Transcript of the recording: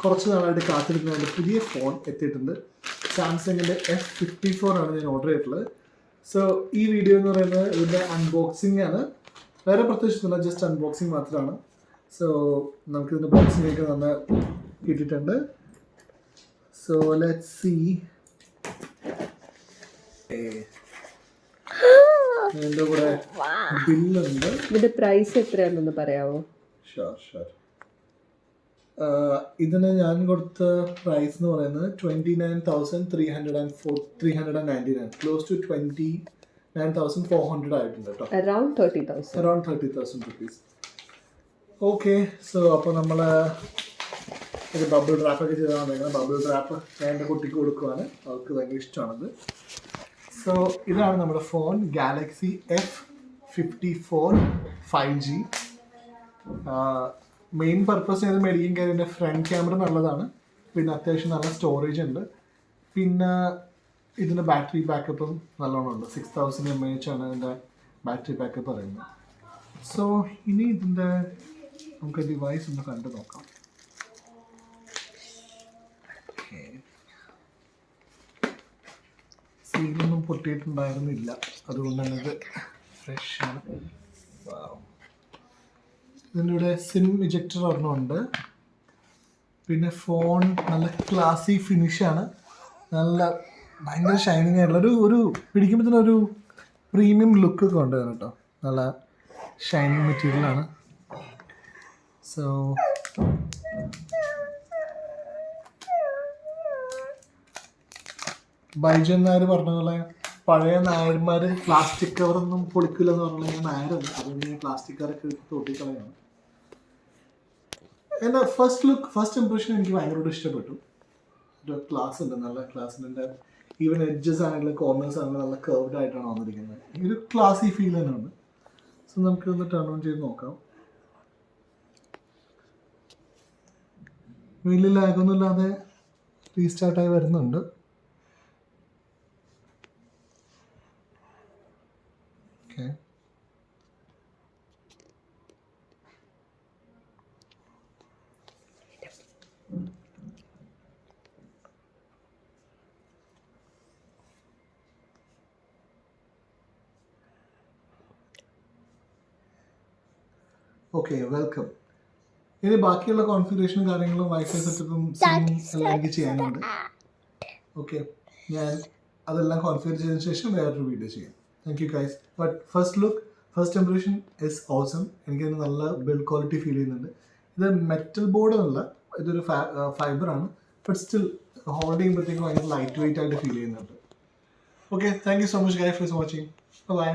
കുറച്ച് നാളായിട്ട് കാത്തിരിക്കുന്ന എൻ്റെ പുതിയ ഫോൺ എത്തിയിട്ടുണ്ട്. സാംസങ്ങിൻ്റെ F54 ആണ് ഞാൻ ഓർഡർ ചെയ്തിട്ടുള്ളത്. സോ ഈ വീഡിയോ എന്ന് പറയുന്നത് ഇതിൻ്റെ അൺബോക്സിംഗ് ആണ്. വേറെ പ്രത്യേകിച്ചൊന്നുമില്ല, ജസ്റ്റ് അൺബോക്സിങ് മാത്രമാണ്. സോ നമുക്കിതിൻ്റെ ബോക്സിംഗൊക്കെ നന്നായി കിട്ടിയിട്ടുണ്ട്. So let's see. ഇതിൻ്റെ കൂടെ ബില്ലുണ്ട്. ഇതിന്റെ പ്രൈസ് എത്രയാണെന്ന് പറയാമോ? ഷുവർ. ഇതിന് ഞാൻ കൊടുത്ത പ്രൈസ് എന്ന് പറയുന്നത് 29,399, ക്ലോസ് ടു 29,400 ആയിട്ടുണ്ട് കേട്ടോ. Around 30,000 rupees. ഓക്കെ, സോ അപ്പോൾ നമ്മൾ ഒരു ബബിൾ റാപ്പൊക്കെ ചെയ്താൽ വന്നേക്കുന്നത്. ബബിൾ റാപ്പ് ഞാൻ എൻ്റെ കുട്ടിക്ക് കൊടുക്കുവാണ്, അവർക്ക് ഭയങ്കര ഇഷ്ടമാണത്. സോ ഇതാണ് നമ്മുടെ phone, Galaxy F54 5G. Main purpose ചെയ്ത് മേടിക്കാൻ കാര്യം എൻ്റെ ഫ്രണ്ട് ക്യാമറ നല്ലതാണ്, പിന്നെ അത്യാവശ്യം നല്ല സ്റ്റോറേജ് ഉണ്ട്, പിന്നെ ഇതിൻ്റെ ബാറ്ററി ബാക്കപ്പും നല്ലോണം ഉണ്ട്. 6000 mAh ആണ് ഇതിൻ്റെ ബാറ്ററി ബാക്കപ്പ് പറയുന്നത്. സോ ഇനി ഇതിൻ്റെ നമുക്ക് ഡിവൈസ് ഒന്ന് കണ്ടു നോക്കാം. സീലൊന്നും പൊട്ടിയിട്ടുണ്ടായിരുന്നില്ല, അതുകൊണ്ടാണ് ഇത് ഫ്രഷ് ആണ്. ഇതിൻ്റെ കൂടെ സിം ഇജക്ടർ ഒരെണ്ണമുണ്ട്. പിന്നെ ഫോൺ നല്ല ക്ലാസി ഫിനിഷാണ്, നല്ല ഭയങ്കര ഷൈനിങ് ആയിട്ടുള്ള ഒരു പിടിക്കുമ്പോൾ തന്നെ ഒരു പ്രീമിയം ലുക്കൊക്കെ ഉണ്ട് കേട്ടോ. നല്ല ഷൈനിങ് മെറ്റീരിയലാണ്. സോ ബൈജൻ നായർ പറഞ്ഞ പോലെ പഴയ നായന്മാർ പ്ലാസ്റ്റിക് കവറൊന്നും പൊളിക്കില്ലെന്ന് പറഞ്ഞാൽ ഞാൻ നായരല്ല, അതുകൊണ്ട് ഞാൻ പ്ലാസ്റ്റിക് കവറൊക്കെ എടുത്ത് തോട്ടിക്കളയാണ്. എൻ്റെ ഫസ്റ്റ് ഇംപ്രഷൻ എനിക്ക് ഭയങ്കരമായിട്ട് ഇഷ്ടപ്പെട്ടു. ഒരു ക്ലാസ് ഉണ്ട്, നല്ല ക്ലാസ് ഉണ്ട്. ഈവൻ എഡ്ജസ് ആണെങ്കിലും കോർണേഴ്സ് ആണെങ്കിലും നല്ല കർവ്ഡ് ആയിട്ടാണ് വന്നിരിക്കുന്നത്. ഒരു ക്ലാസി ഫീൽ തന്നെ ഉണ്ട്. സോ നമുക്കൊന്ന് ടേൺ ഓൺ ചെയ്ത് നോക്കാം. വലിയ ലാഗൊന്നും ഇല്ലാതെ റീസ്റ്റാർട്ടായി വരുന്നുണ്ട്. Okay, okay, welcome. ഇനി ബാക്കിയുള്ള കോൺഫിഗറേഷനും കാര്യങ്ങളും വൈഫൈ സെറ്റപ്പും സിം എല്ലാം എനിക്ക് ചെയ്യാനുണ്ട്. ഓക്കെ, ഞാൻ അതെല്ലാം കോൺഫിഗർ ചെയ്തതിന് ശേഷം വേറൊരു വീഡിയോ ചെയ്യാം. Thank you guys. But first impression is awesome. എനിക്കതിന് നല്ല ബിൽഡ് ക്വാളിറ്റി ഫീൽ ചെയ്യുന്നുണ്ട്. ഇത് മെറ്റൽ ബോർഡ് എന്നല്ല, ഇതൊരു ഫൈബറാണ്. ബട്ട് സ്റ്റിൽ ഹോൾഡ് ചെയ്യുമ്പോഴത്തേക്കും ഭയങ്കര ലൈറ്റ് വെയിറ്റ് ആയിട്ട് ഫീൽ ചെയ്യുന്നുണ്ട്. Okay, thank you so much guys for watching. By.